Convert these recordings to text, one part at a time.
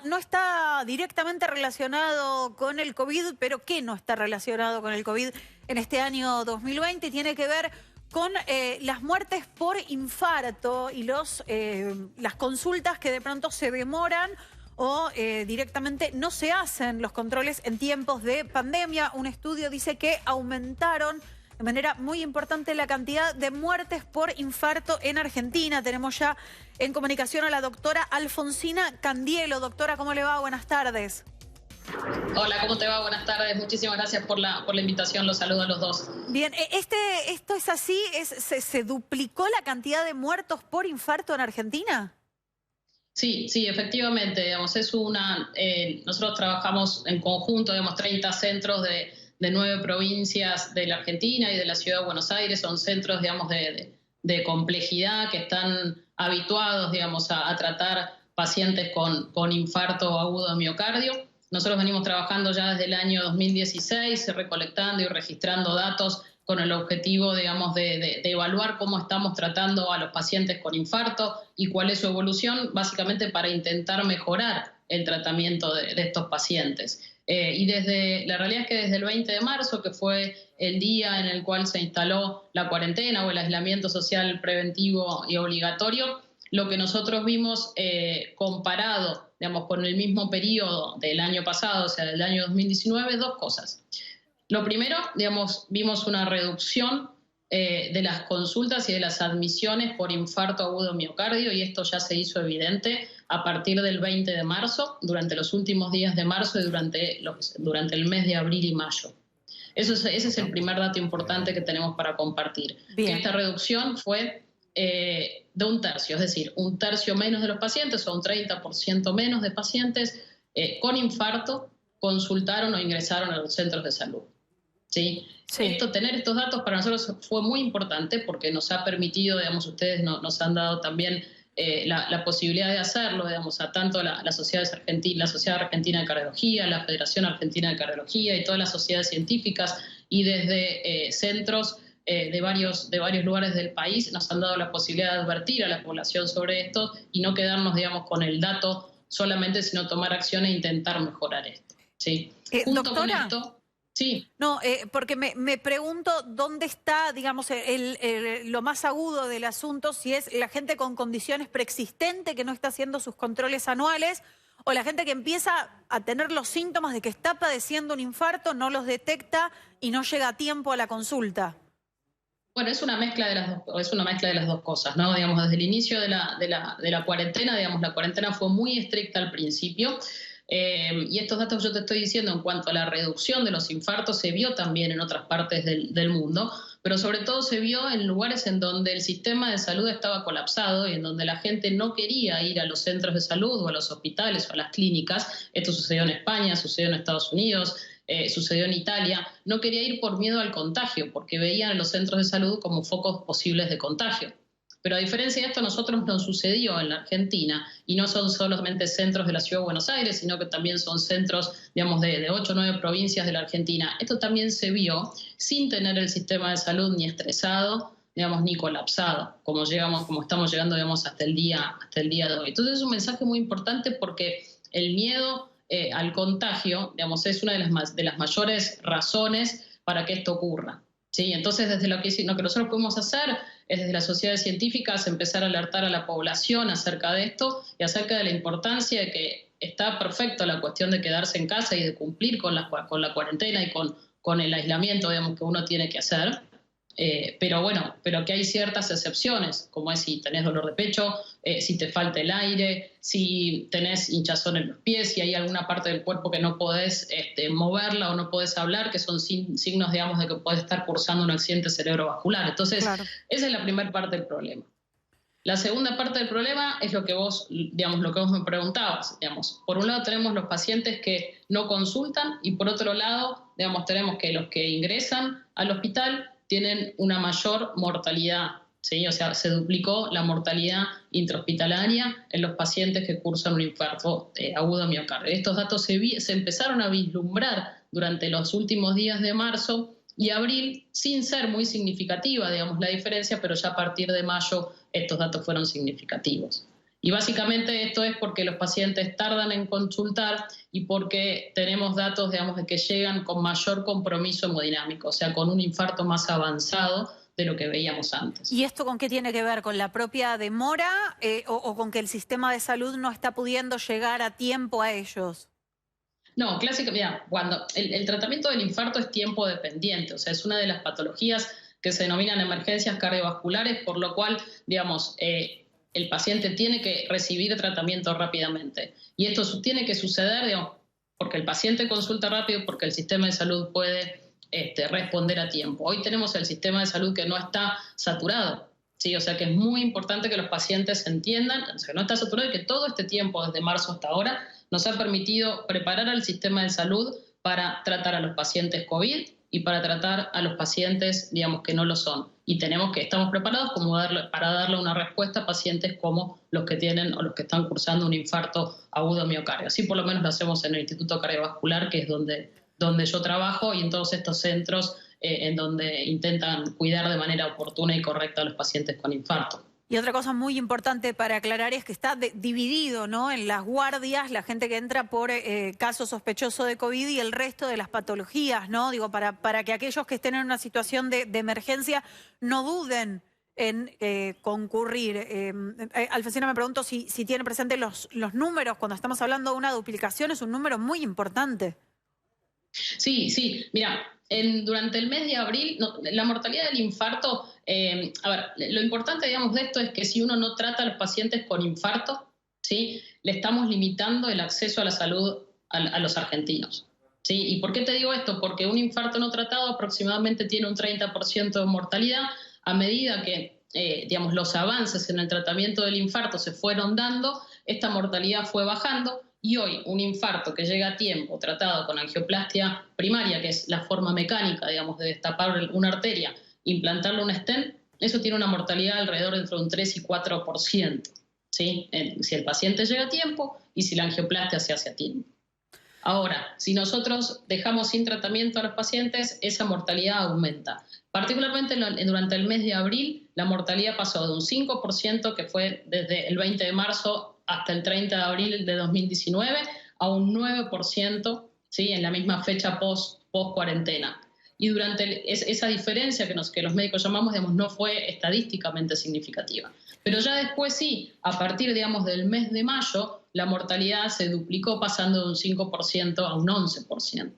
no está directamente relacionado con el COVID, pero ¿qué no está relacionado con el COVID en este año 2020? Tiene que ver con las muertes por infarto y las consultas que de pronto se demoran o directamente no se hacen los controles en tiempos de pandemia. Un estudio dice que aumentaron de manera muy importante la cantidad de muertes por infarto en Argentina. Tenemos ya en comunicación a la doctora Alfonsina Candielo. Doctora, ¿cómo le va? Buenas tardes. Hola, ¿cómo te va? Buenas tardes. Muchísimas gracias por la invitación. Los saludo a los dos. Bien, ¿esto es así? ¿Se duplicó la cantidad de muertos por infarto en Argentina? Sí, efectivamente. Digamos, nosotros trabajamos en conjunto, 30 centros de 9 provincias de la Argentina y de la Ciudad de Buenos Aires. Son centros, de complejidad que están habituados, a tratar pacientes con infarto agudo de miocardio. Nosotros venimos trabajando ya desde el año 2016, recolectando y registrando datos con el objetivo, de evaluar cómo estamos tratando a los pacientes con infarto y cuál es su evolución, básicamente para intentar mejorar el tratamiento de estos pacientes. La realidad es que desde el 20 de marzo, que fue el día en el cual se instaló la cuarentena o el aislamiento social preventivo y obligatorio, lo que nosotros vimos comparado, con el mismo periodo del año pasado, o sea, del año 2019, dos cosas. Lo primero, vimos una reducción de las consultas y de las admisiones por infarto agudo miocardio, y esto ya se hizo evidente a partir del 20 de marzo, durante los últimos días de marzo y durante el mes de abril y mayo. Ese es el primer dato importante que tenemos para compartir. Bien. Que esta reducción fue de un tercio, es decir, un tercio menos de los pacientes o un 30% menos de pacientes con infarto consultaron o ingresaron a los centros de salud. ¿Sí? Sí. Tener estos datos para nosotros fue muy importante porque nos ha permitido, ustedes nos han dado también la posibilidad de hacerlo, a tanto la Sociedad Argentina de Cardiología, la Federación Argentina de Cardiología y todas las sociedades científicas, y desde centros de varios lugares del país nos han dado la posibilidad de advertir a la población sobre esto y no quedarnos, con el dato solamente, sino tomar acción e intentar mejorar esto. ¿Sí? Junto doctora, con esto... Sí. No, porque me pregunto dónde está, lo más agudo del asunto, si es la gente con condiciones preexistentes que no está haciendo sus controles anuales, o la gente que empieza a tener los síntomas de que está padeciendo un infarto, no los detecta y no llega a tiempo a la consulta. Bueno, es una mezcla de las dos cosas, ¿no? Desde el inicio de la cuarentena, la cuarentena fue muy estricta al principio. Y estos datos que yo te estoy diciendo en cuanto a la reducción de los infartos se vio también en otras partes del mundo, pero sobre todo se vio en lugares en donde el sistema de salud estaba colapsado y en donde la gente no quería ir a los centros de salud o a los hospitales o a las clínicas. Esto sucedió en España, sucedió en Estados Unidos, sucedió en Italia. No quería ir por miedo al contagio, porque veían a los centros de salud como focos posibles de contagio. Pero a diferencia de esto, a nosotros nos sucedió en la Argentina, y no son solamente centros de la Ciudad de Buenos Aires, sino que también son centros, de 8 o 9 provincias de la Argentina. Esto también se vio sin tener el sistema de salud ni estresado, ni colapsado, como estamos llegando, hasta el día de hoy. Entonces es un mensaje muy importante porque el miedo al contagio, es una de las mayores razones para que esto ocurra. Sí, entonces desde lo que nosotros podemos hacer es, desde las sociedades científicas, empezar a alertar a la población acerca de esto y acerca de la importancia de que está perfecto la cuestión de quedarse en casa y de cumplir con la cuarentena y con el aislamiento, que uno tiene que hacer. Pero que hay ciertas excepciones, como es si tenés dolor de pecho, si te falta el aire, si tenés hinchazón en los pies, si hay alguna parte del cuerpo que no podés moverla o no podés hablar, que son signos, de que podés estar cursando un accidente cerebrovascular. Entonces, claro, esa es la primera parte del problema. La segunda parte del problema es lo que vos me preguntabas. Por un lado tenemos los pacientes que no consultan y por otro lado, tenemos que los que ingresan al hospital tienen una mayor mortalidad, ¿sí? O sea, se duplicó la mortalidad intrahospitalaria en los pacientes que cursan un infarto agudo de miocardio. Estos datos se empezaron a vislumbrar durante los últimos días de marzo y abril, sin ser muy significativa, la diferencia, pero ya a partir de mayo estos datos fueron significativos. Y básicamente esto es porque los pacientes tardan en consultar y porque tenemos datos, digamos, de que llegan con mayor compromiso hemodinámico, o sea, con un infarto más avanzado de lo que veíamos antes. ¿Y esto con qué tiene que ver? ¿Con la propia demora o con que el sistema de salud no está pudiendo llegar a tiempo a ellos? No, clásica, mira, cuando el tratamiento del infarto es tiempo dependiente, o sea, es una de las patologías que se denominan emergencias cardiovasculares, por lo cual, digamos, el paciente tiene que recibir tratamiento rápidamente. Y esto tiene que suceder, digamos, porque el paciente consulta rápido, porque el sistema de salud puede responder a tiempo. Hoy tenemos el sistema de salud que no está saturado, ¿sí? O sea que es muy importante que los pacientes entiendan, o sea, que no está saturado y que todo este tiempo, desde marzo hasta ahora, nos ha permitido preparar al sistema de salud para tratar a los pacientes COVID y para tratar a los pacientes, digamos, que no lo son. Y estamos preparados para darle una respuesta a pacientes como los que tienen o los que están cursando un infarto agudo miocardio. Así por lo menos lo hacemos en el Instituto Cardiovascular, que es donde yo trabajo, y en todos estos centros en donde intentan cuidar de manera oportuna y correcta a los pacientes con infarto. Y otra cosa muy importante para aclarar es que está dividido, ¿no?, en las guardias, la gente que entra por caso sospechoso de COVID y el resto de las patologías, ¿no? Digo, para que aquellos que estén en una situación de emergencia no duden en concurrir. Alfonsina, me pregunto si tiene presente los números. Cuando estamos hablando de una duplicación, es un número muy importante. Sí, mira, durante el mes de abril, la mortalidad del infarto, a ver, lo importante, digamos, de esto es que si uno no trata a los pacientes con infarto, ¿sí?, le estamos limitando el acceso a la salud a los argentinos, ¿sí? ¿Y por qué te digo esto? Porque un infarto no tratado aproximadamente tiene un 30% de mortalidad. A medida que, digamos, los avances en el tratamiento del infarto se fueron dando, esta mortalidad fue bajando. Y hoy un infarto que llega a tiempo, tratado con angioplastia primaria, que es la forma mecánica, digamos, de destapar una arteria, implantarle un stent, eso tiene una mortalidad alrededor entre un 3 y 4%, ¿sí? Si el paciente llega a tiempo y si la angioplastia se hace a tiempo. Ahora, si nosotros dejamos sin tratamiento a los pacientes, esa mortalidad aumenta. Particularmente durante el mes de abril, la mortalidad pasó de un 5%, que fue desde el 20 de marzo hasta el 30 de abril de 2019, a un 9%, ¿sí?, en la misma fecha post-cuarentena. Y durante esa diferencia que los médicos llamamos, digamos, no fue estadísticamente significativa. Pero ya después sí, a partir, digamos, del mes de mayo, la mortalidad se duplicó pasando de un 5% a un 11%.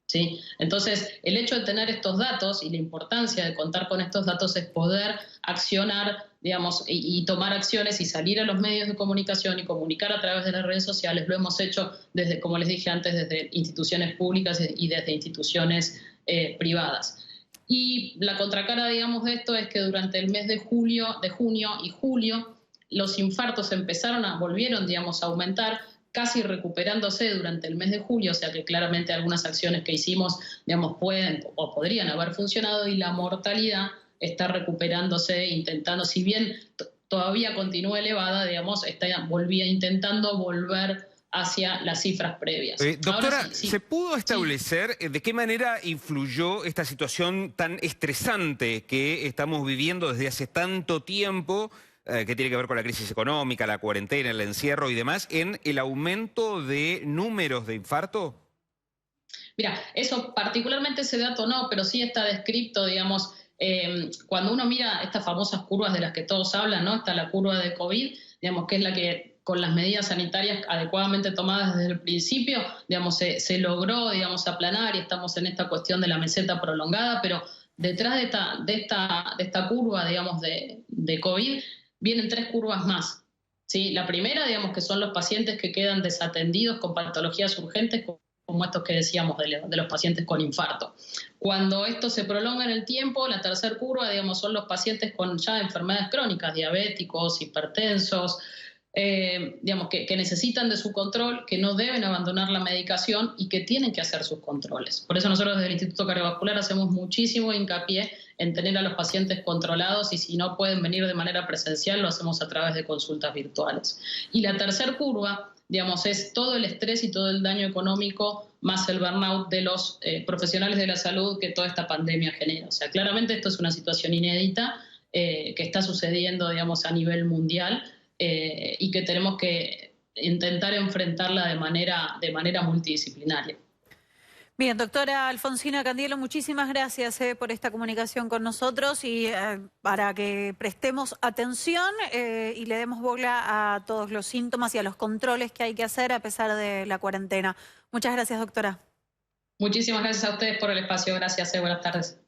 ¿Sí? Entonces, el hecho de tener estos datos y la importancia de contar con estos datos es poder accionar, digamos, y tomar acciones y salir a los medios de comunicación y comunicar a través de las redes sociales. Lo hemos hecho desde, como les dije antes, desde instituciones públicas y desde instituciones privadas. Y la contracara, digamos, de esto es que durante el mes de junio y julio, los infartos volvieron, digamos, a aumentar, casi recuperándose durante el mes de julio, o sea que claramente algunas acciones que hicimos, digamos, pueden o podrían haber funcionado, y la mortalidad está recuperándose, intentando, si bien todavía continúa elevada, digamos, intentando volver hacia las cifras previas. Doctora, sí. ¿Se pudo establecer de qué manera influyó esta situación tan estresante que estamos viviendo desde hace tanto tiempo, que tiene que ver con la crisis económica, la cuarentena, el encierro y demás, en el aumento de números de infarto? Mira, eso particularmente ese dato no, pero sí está descrito, digamos, cuando uno mira estas famosas curvas de las que todos hablan, ¿no? Está la curva de COVID, digamos, que es la que con las medidas sanitarias adecuadamente tomadas desde el principio, digamos, se logró, digamos, aplanar, y estamos en esta cuestión de la meseta prolongada, pero detrás de esta curva, digamos, de COVID, vienen 3 curvas más, ¿sí? La primera, digamos, que son los pacientes que quedan desatendidos con patologías urgentes, como estos que decíamos de los pacientes con infarto. Cuando esto se prolonga en el tiempo, la tercera curva, digamos, son los pacientes con ya enfermedades crónicas, diabéticos, hipertensos, digamos, que necesitan de su control, que no deben abandonar la medicación y que tienen que hacer sus controles. Por eso nosotros desde el Instituto Cardiovascular hacemos muchísimo hincapié en tener a los pacientes controlados, y si no pueden venir de manera presencial, lo hacemos a través de consultas virtuales. Y la tercera curva, digamos, es todo el estrés y todo el daño económico más el burnout de los profesionales de la salud que toda esta pandemia genera. O sea, claramente esto es una situación inédita que está sucediendo, digamos, a nivel mundial. y que tenemos que intentar enfrentarla de manera multidisciplinaria. Bien, doctora Alfonsina Candielo, muchísimas gracias por esta comunicación con nosotros y para que prestemos atención y le demos bola a todos los síntomas y a los controles que hay que hacer a pesar de la cuarentena. Muchas gracias, doctora. Muchísimas gracias a ustedes por el espacio. Gracias, buenas tardes.